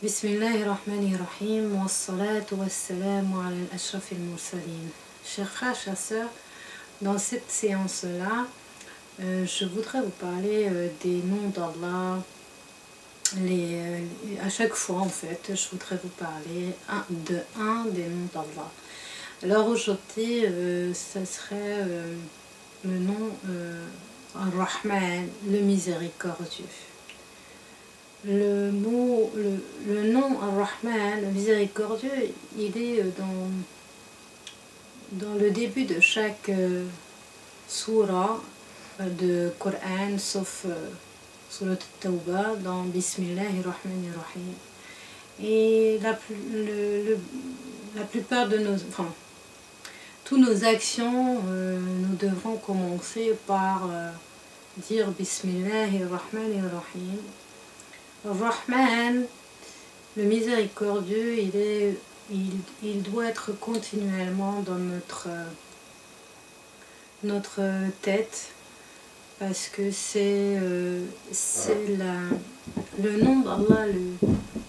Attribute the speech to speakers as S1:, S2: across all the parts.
S1: Bismillahirrahmanirrahim, wa salatu wa salamu ala al-ashraf al-mursalin. Chers frères, chères sœurs, dans cette séance-là, je voudrais vous parler des noms d'Allah. À chaque fois, en fait, je voudrais vous parler un des noms d'Allah. Alors aujourd'hui, ça serait le nom Ar-Rahman, le miséricordieux. Le nom Ar-Rahman, le miséricordieux, il est dans le début de chaque surah de Coran, sauf surat Tawbah, dans Bismillahirrahmanirrahim. Et la plupart de toutes nos actions, nous devrons commencer par dire Bismillahirrahmanirrahim. Rahman, le miséricordieux, il doit être continuellement dans notre tête, parce que c'est le nom d'Allah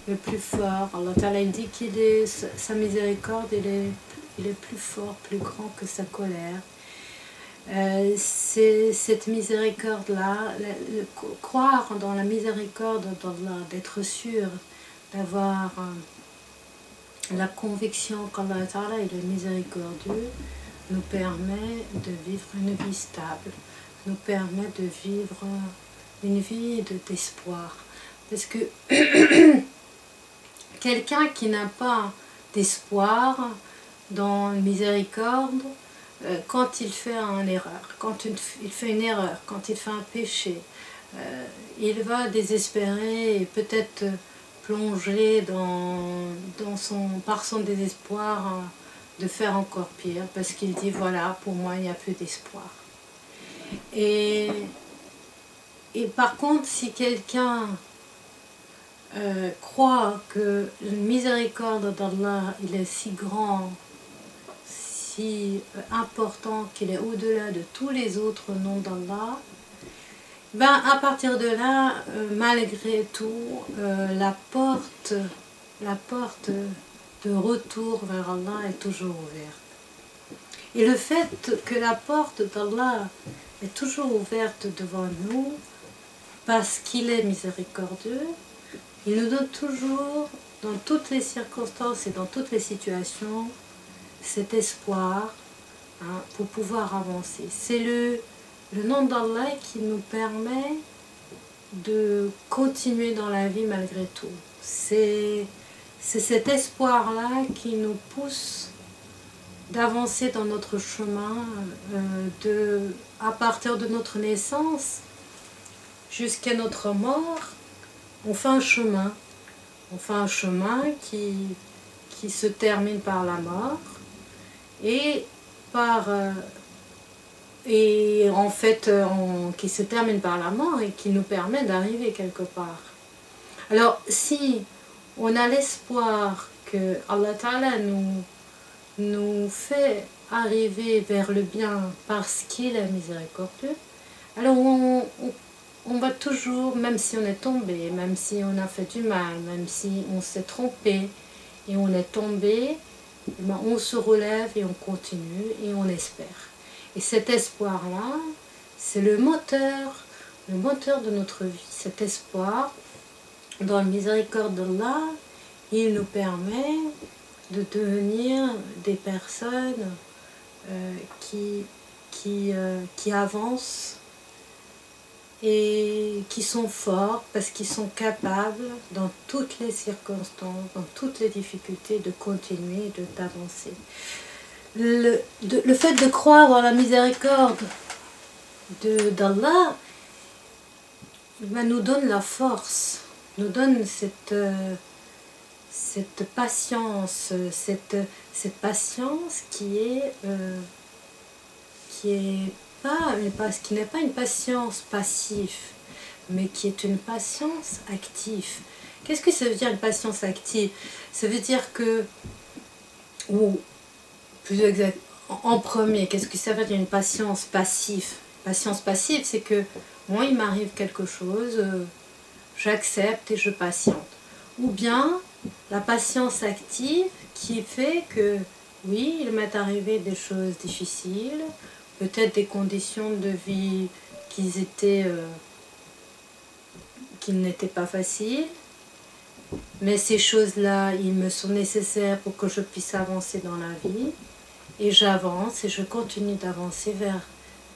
S1: le plus fort. Allah Ta'ala dit sa miséricorde, il est plus fort, plus grand que sa colère. C'est cette miséricorde-là, croire dans la miséricorde d'Allah, d'être sûr, d'avoir la conviction qu'Allah Ta'ala est le miséricordieux, nous permet de vivre une vie stable, nous permet de vivre une vie d'espoir. Parce que quelqu'un qui n'a pas d'espoir dans la miséricorde, quand il fait une erreur, quand il fait un péché, il va désespérer et peut-être plonger par son désespoir de faire encore pire, parce qu'il dit voilà, pour moi il n'y a plus d'espoir. Et par contre, si quelqu'un croit que la miséricorde d'Allah il est si grand, si important, qu'il est au-delà de tous les autres noms d'Allah, à partir de là, malgré tout, la porte de retour vers Allah est toujours ouverte. Et le fait que la porte d'Allah est toujours ouverte devant nous, parce qu'il est miséricordieux, il nous donne toujours, dans toutes les circonstances et dans toutes les situations, cet espoir pour pouvoir avancer. C'est le nom d'Allah qui nous permet de continuer dans la vie malgré tout. C'est cet espoir-là qui nous pousse d'avancer dans notre chemin, à partir de notre naissance jusqu'à notre mort. On fait un chemin qui se termine par la mort, et qui se termine par la mort et qui nous permet d'arriver quelque part. Alors si on a l'espoir que Allah Ta'ala nous fait arriver vers le bien parce qu'il est miséricordieux, alors on va toujours, même si on est tombé, même si on a fait du mal, même si on s'est trompé et on est tombé, on se relève et on continue et on espère. Et cet espoir-là, c'est le moteur de notre vie. Cet espoir, dans la miséricorde d'Allah, il nous permet de devenir des personnes qui avancent et qui sont forts parce qu'ils sont capables, dans toutes les circonstances, dans toutes les difficultés, de continuer, d'avancer. Le fait de croire dans la miséricorde d'Allah nous donne la force, nous donne cette patience, cette patience qui n'est pas une patience passive, mais qui est une patience active. Qu'est-ce que ça veut dire une patience active? Ça veut dire que, ou plus exact, en premier, qu'est-ce que ça veut dire une patience passive? Patience passive, c'est que moi il m'arrive quelque chose, j'accepte et je patiente. ou bien la patience active qui fait que, oui, il m'est arrivé des choses difficiles, peut-être des conditions de vie qui n'étaient pas faciles, mais ces choses-là, ils me sont nécessaires pour que je puisse avancer dans la vie, et j'avance et je continue d'avancer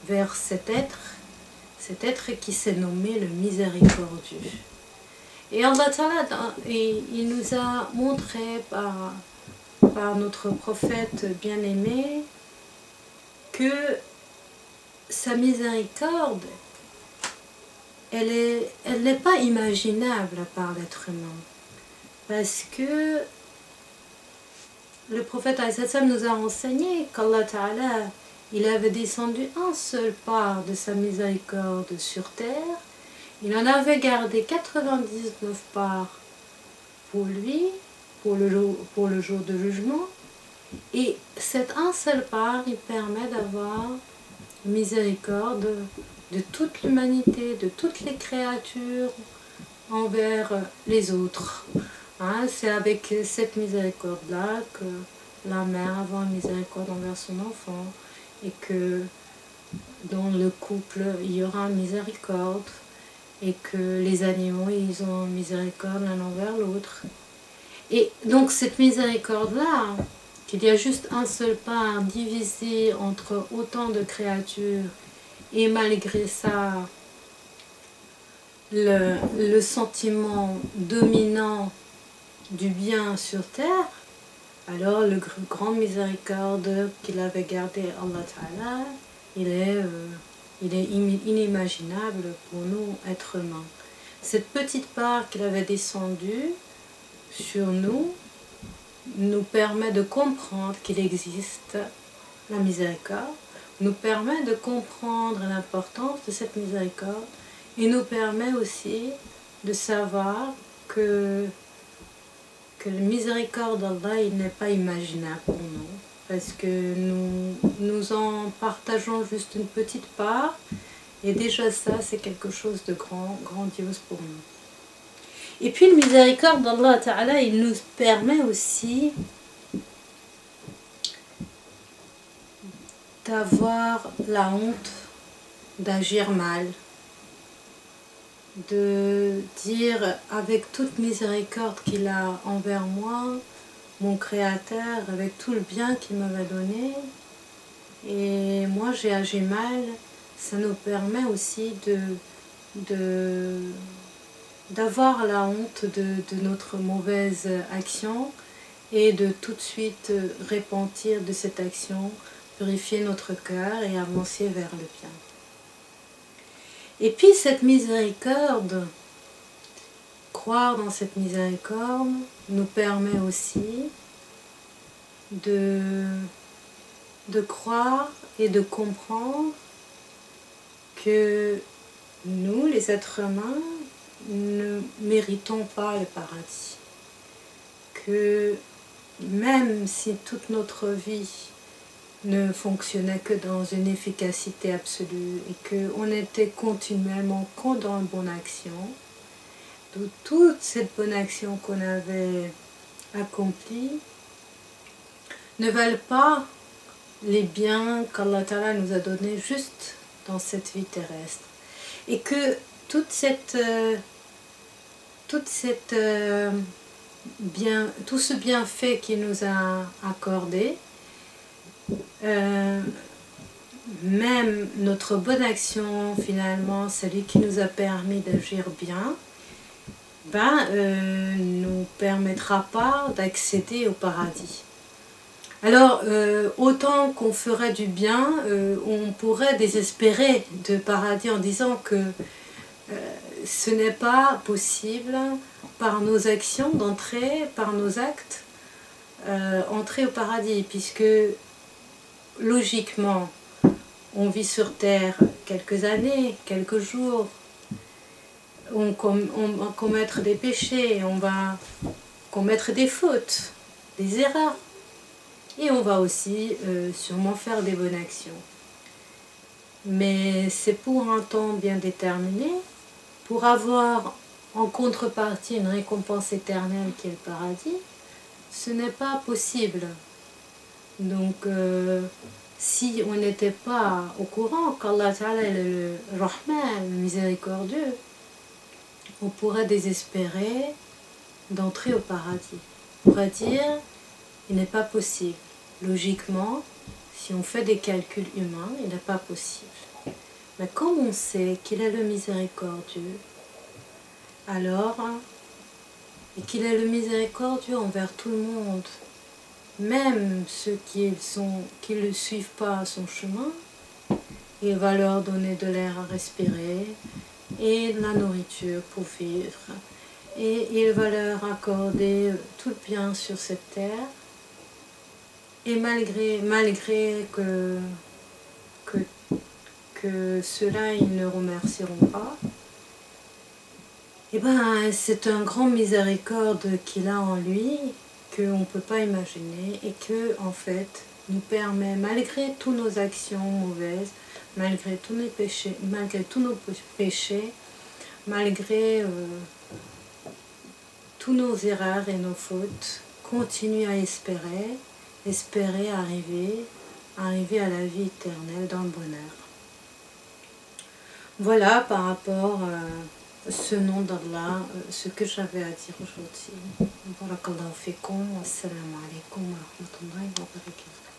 S1: vers cet être qui s'est nommé le miséricordieux. Et Allah Ta'ala, il nous a montré par notre prophète bien-aimé que sa miséricorde, elle n'est pas imaginable par l'être humain. Parce que le prophète nous a enseigné qu'Allah Ta'ala, il avait descendu un seul part de sa miséricorde sur terre. Il en avait gardé 99 parts pour lui, pour le jour de jugement. Et cette un seul part, il permet d'avoir miséricorde de toute l'humanité, de toutes les créatures envers les autres. Hein, c'est avec cette miséricorde-là que la mère a une miséricorde envers son enfant et que dans le couple, il y aura miséricorde et que les animaux, ils ont miséricorde l'un envers l'autre. Et donc cette miséricorde-là, qu'il y a juste un seul part divisé entre autant de créatures et malgré ça, le sentiment dominant du bien sur terre, alors le grand miséricorde qu'il avait gardé Allah Ta'ala, il est inimaginable pour nous, êtres humains. Cette petite part qu'il avait descendue sur nous permet de comprendre qu'il existe la miséricorde, nous permet de comprendre l'importance de cette miséricorde et nous permet aussi de savoir que la miséricorde d'Allah, il n'est pas imaginable pour nous, parce que nous en partageons juste une petite part, et déjà ça, c'est quelque chose de grandiose pour nous. Et puis le miséricorde d'Allah Ta'ala, il nous permet aussi d'avoir la honte d'agir mal, de dire avec toute miséricorde qu'il a envers moi, mon Créateur, avec tout le bien qu'il m'avait donné, et moi j'ai agi mal, ça nous permet aussi d'avoir la honte de notre mauvaise action et de tout de suite repentir de cette action, purifier notre cœur et avancer vers le bien. Et puis cette miséricorde, croire dans cette miséricorde, nous permet aussi de croire et de comprendre que nous, les êtres humains, ne méritons pas le paradis. Que même si toute notre vie ne fonctionnait que dans une efficacité absolue et qu'on était continuellement que dans une bonne action, de toute cette bonne action qu'on avait accomplie ne valent pas les biens qu'Allah Ta'ala nous a donnés juste dans cette vie terrestre. Et que tout ce bienfait qu'il nous a accordé, même notre bonne action finalement, celui qui nous a permis d'agir bien, nous permettra pas d'accéder au paradis. Alors, autant qu'on ferait du bien, on pourrait désespérer de paradis en disant que ce n'est pas possible par nos actions d'entrer, par nos actes, entrer au paradis, puisque logiquement, on vit sur terre quelques années, quelques jours, on va commettre des péchés, on va commettre des fautes, des erreurs, et on va aussi sûrement faire des bonnes actions. Mais c'est pour un temps bien déterminé, pour avoir en contrepartie une récompense éternelle qui est le paradis, ce n'est pas possible. Donc, si on n'était pas au courant qu'Allah Ta'ala est le Rahman, le miséricordieux, on pourrait désespérer d'entrer au paradis. On pourrait dire, il n'est pas possible. Logiquement, si on fait des calculs humains, il n'est pas possible. Mais comme on sait qu'il est le miséricordieux, alors, et qu'il est le miséricordieux envers tout le monde, même ceux qui ne suivent pas son chemin, il va leur donner de l'air à respirer et de la nourriture pour vivre. Et il va leur accorder tout le bien sur cette terre. Et malgré que ceux-là, ils ne remercieront pas, et ben, c'est un grand miséricorde qu'il a en lui, qu'on ne peut pas imaginer, et que, en fait, nous permet, malgré toutes nos actions mauvaises, malgré tous nos péchés, malgré tous nos erreurs et nos fautes, continuer à espérer arriver à la vie éternelle dans le bonheur. Voilà par rapport à ce nom d'Allah, ce que j'avais à dire aujourd'hui. Barakallahu fikum, wassalamu alaikum wa rahmatullahi wa barakatuh.